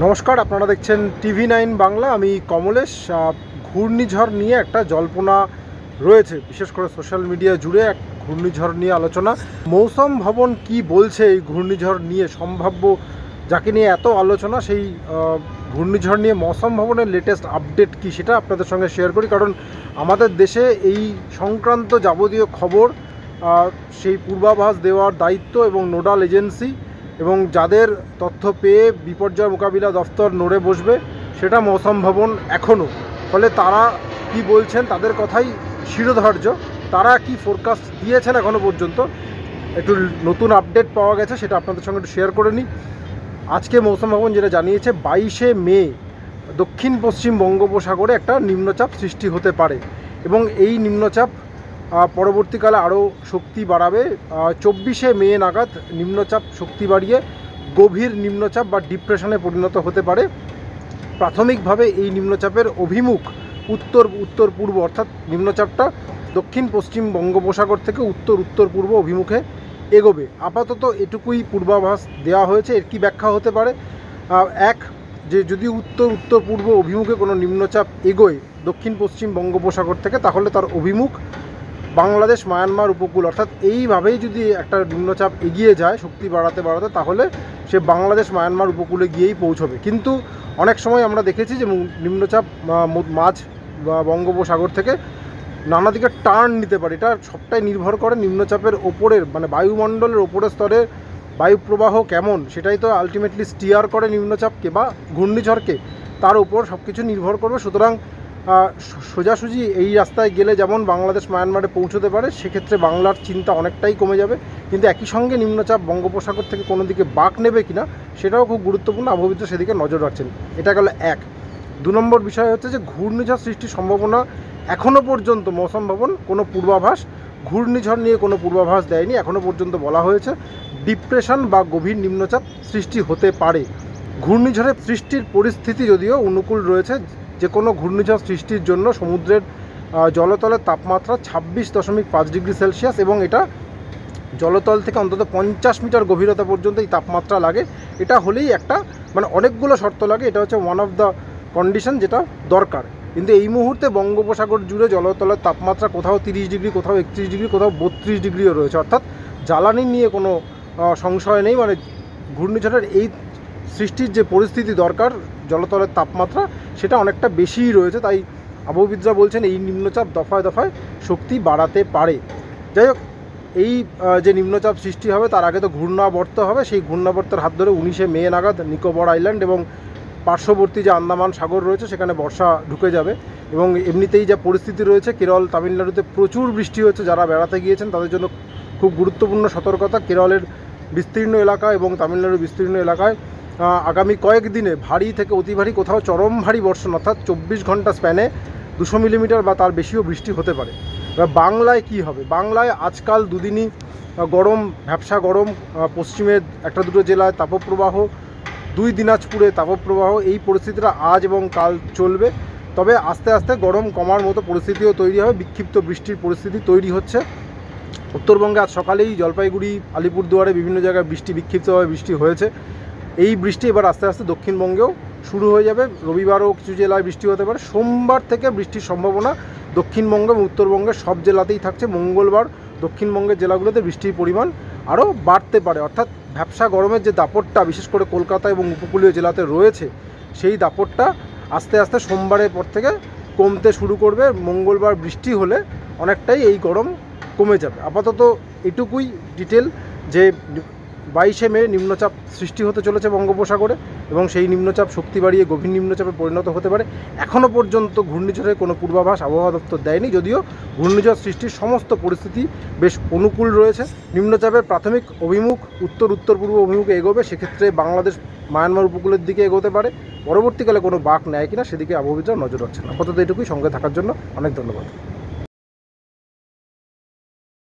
নমস্কার, আপনারা দেখছেন TV9 বাংলা। আমি কমলেশ। ঘূর্ণিঝড় নিয়ে একটা জল্পনা রয়েছে, বিশেষ করে সোশ্যাল মিডিয়া জুড়ে এক ঘূর্ণিঝড় নিয়ে আলোচনা। মৌসম ভবন কি বলছে এই ঘূর্ণিঝড় নিয়ে, সম্ভাব্য যাকে নিয়ে এত আলোচনা, সেই ঘূর্ণিঝড় নিয়ে মৌসম ভবনের লেটেস্ট আপডেট কি সেটা আপনাদের সঙ্গে শেয়ার করি। কারণ আমাদের দেশে এই সংক্রান্ত যাবতীয় খবর, সেই পূর্বাভাস দেওয়ার দায়িত্ব এবং নোডাল এজেন্সি এবং যাদের তথ্য পেয়ে বিপর্যয় মোকাবিলা দফতর নড়ে বসবে সেটা মৌসম ভবন এখনও। ফলে তারা কি বলছেন, তাদের কথাই শিরোধার্য। তারা কি ফোরকাস্ট দিয়েছেন এখনও পর্যন্ত, একটু নতুন আপডেট পাওয়া গেছে, সেটা আপনাদের সঙ্গে একটু শেয়ার করে নিই। আজকে মৌসম ভবন যেটা জানিয়েছে, 22শে মে দক্ষিণ পশ্চিম বঙ্গোপসাগরে একটা নিম্নচাপ সৃষ্টি হতে পারে এবং এই নিম্নচাপ পরবর্তীকালে আরও শক্তি বাড়াবে। 24শে মে নাগাদ নিম্নচাপ শক্তি বাড়িয়ে গভীর নিম্নচাপ বা ডিপ্রেশনে পরিণত হতে পারে। প্রাথমিকভাবে এই নিম্নচাপের অভিমুখ উত্তর পূর্ব, অর্থাৎ নিম্নচাপটা দক্ষিণ পশ্চিম বঙ্গোপসাগর থেকে উত্তর পূর্ব অভিমুখে এগোবে। আপাতত এটুকুই পূর্বাভাস দেওয়া হয়েছে। এর কী ব্যাখ্যা হতে পারে? এক, যে যদি উত্তর পূর্ব অভিমুখে কোনো নিম্নচাপ এগোয় দক্ষিণ পশ্চিম বঙ্গোপসাগর থেকে, তাহলে তার অভিমুখ বাংলাদেশ মায়ানমার উপকূল, অর্থাৎ এইভাবেই যদি একটা নিম্নচাপ এগিয়ে যায় শক্তি বাড়াতে বাড়াতে, তাহলে সে বাংলাদেশ মায়ানমার উপকূলে গিয়েই পৌঁছবে। কিন্তু অনেক সময় আমরা দেখেছি যে নিম্নচাপ মাঝ বা বঙ্গোপসাগর থেকে নানা দিকে টার্ন নিতে পারে। এটা সবটাই নির্ভর করে নিম্নচাপের ওপরের, মানে বায়ুমণ্ডলের ওপরের স্তরে বায়ুপ্রবাহ কেমন, সেটাই তো আলটিমেটলি স্টিয়ার করে নিম্নচাপকে বা ঘূর্ণিঝড়কে, তার উপর সব কিছু নির্ভর করবে। সুতরাং সোজাসুজি এই রাস্তায় গেলে যেমন বাংলাদেশ মায়ানমারে পৌঁছতে পারে, সেক্ষেত্রে বাংলার চিন্তা অনেকটাই কমে যাবে। কিন্তু একই সঙ্গে নিম্নচাপ বঙ্গোপসাগর থেকে কোনো দিকে বাঁক নেবে কিনা সেটাও খুব গুরুত্বপূর্ণ। আবহাওয়াবিদ সেদিকে নজর রাখছেন। এটা গেল এক। 2 নম্বর বিষয় হচ্ছে যে ঘূর্ণিঝড় সৃষ্টির সম্ভাবনা এখনও পর্যন্ত মৌসম ভবন কোনো পূর্বাভাস, ঘূর্ণিঝড় নিয়ে কোনো পূর্বাভাস দেয়নি। এখনও পর্যন্ত বলা হয়েছে ডিপ্রেশন বা গভীর নিম্নচাপ সৃষ্টি হতে পারে। ঘূর্ণিঝড়ের সৃষ্টির পরিস্থিতি যদিও অনুকূল রয়েছে। যে কোনো ঘূর্ণিঝড় সৃষ্টির জন্য সমুদ্রের জলতলের তাপমাত্রা 26.5 ডিগ্রি সেলসিয়াস এবং এটা জলতল থেকে অন্তত 50 মিটার গভীরতা পর্যন্ত এই তাপমাত্রা লাগে। এটা হলেই একটা, মানে অনেকগুলো শর্ত লাগে, এটা হচ্ছে ওয়ান অফ দ্য কন্ডিশন যেটা দরকার। কিন্তু এই মুহূর্তে বঙ্গোপসাগর জুড়ে জলতলের তাপমাত্রা কোথাও 30 ডিগ্রি, কোথাও 31 ডিগ্রি, কোথাও 32 ডিগ্রিও রয়েছে। অর্থাৎ জ্বালানি নিয়ে কোনো সংশয় নেই। মানে ঘূর্ণিঝড়ের এই সৃষ্টির যে পরিস্থিতি দরকার, জলতলের তাপমাত্রা সেটা অনেকটা বেশিই রয়েছে। তাই আবহাওয়াবিদরা বলছেন এই নিম্নচাপ দফায় দফায় শক্তি বাড়াতে পারে। যাই হোক, এই যে নিম্নচাপ সৃষ্টি হবে তার আগে তো ঘূর্ণাবর্ত হবে। সেই ঘূর্ণাবর্তের হাত ধরে 19শে মে নাগাদ নিকোবর আইল্যান্ড এবং পার্শ্ববর্তী যে আন্দামান সাগর রয়েছে সেখানে বর্ষা ঢুকে যাবে। এবং এমনিতেই যা পরিস্থিতি রয়েছে, কেরল তামিলনাড়ুতে প্রচুর বৃষ্টি হচ্ছে। যারা বেড়াতে গিয়েছেন তাদের জন্য খুব গুরুত্বপূর্ণ সতর্কতা। কেরলের বিস্তীর্ণ এলাকা এবং তামিলনাড়ুর বিস্তীর্ণ এলাকায় আগামী কয়েকদিনে ভারী থেকে অতি ভারী, কোথাও চরম ভারী বর্ষণ, অর্থাৎ 24 ঘন্টা স্প্যানে 200 মিলিমিটার বা তার বেশিও বৃষ্টি হতে পারে। এবার বাংলায় কি হবে? বাংলায় আজকাল দুদিনই গরম, ভ্যাপসা গরম। পশ্চিমের একটা দুটো জেলায় তাপপ্রবাহ, 2 দিনাজপুরে তাপপ্রবাহ। এই পরিস্থিতিটা আজ এবং কাল চলবে। তবে আস্তে আস্তে গরম কমার মতো পরিস্থিতিও তৈরি হবে। বিক্ষিপ্ত বৃষ্টির পরিস্থিতি তৈরি হচ্ছে উত্তরবঙ্গে। আজ সকালেই জলপাইগুড়ি, আলিপুরদুয়ারে বিভিন্ন জায়গায় বিক্ষিপ্তভাবে বৃষ্টি হয়েছে। এই বৃষ্টি এবার আস্তে আস্তে দক্ষিণবঙ্গেও শুরু হয়ে যাবে। রবিবারও কিছু জেলায় বৃষ্টি হতে পারে। সোমবার থেকে বৃষ্টির সম্ভাবনা দক্ষিণবঙ্গ এবং উত্তরবঙ্গের সব জেলাতেই থাকছে। মঙ্গলবার দক্ষিণবঙ্গের জেলাগুলোতে বৃষ্টির পরিমাণ আরও বাড়তে পারে। অর্থাৎ ভ্যাপসা গরমের যে দাপটটা বিশেষ করে কলকাতা এবং উপকূলীয় জেলাতে রয়েছে, সেই দাপটটা আস্তে আস্তে সোমবারের পর থেকে কমতে শুরু করবে। মঙ্গলবার বৃষ্টি হলে অনেকটাই এই গরম কমে যাবে। আপাতত এটুকুই ডিটেল যে 22শে মে নিম্নচাপ সৃষ্টি হতে চলেছে বঙ্গোপসাগরে এবং সেই নিম্নচাপ শক্তি বাড়িয়ে গভীর নিম্নচাপে পরিণত হতে পারে। এখনও পর্যন্ত ঘূর্ণিঝড়ের কোনো পূর্বাভাস আবহাওয়া দপ্তর দেয়নি, যদিও ঘূর্ণিঝড় সৃষ্টির সমস্ত পরিস্থিতি বেশ অনুকূল রয়েছে। নিম্নচাপের প্রাথমিক অভিমুখ উত্তর পূর্ব অভিমুখে এগোবে। সেক্ষেত্রে বাংলাদেশ মায়ানমার উপকূলের দিকে এগোতে পারে। পরবর্তীকালে কোনো বাঁক নেয় কিনা সেদিকে আবহাওয়াবিদরা নজর রাখছেন। আপাতত এটুকুই। সঙ্গে থাকার জন্য অনেক ধন্যবাদ।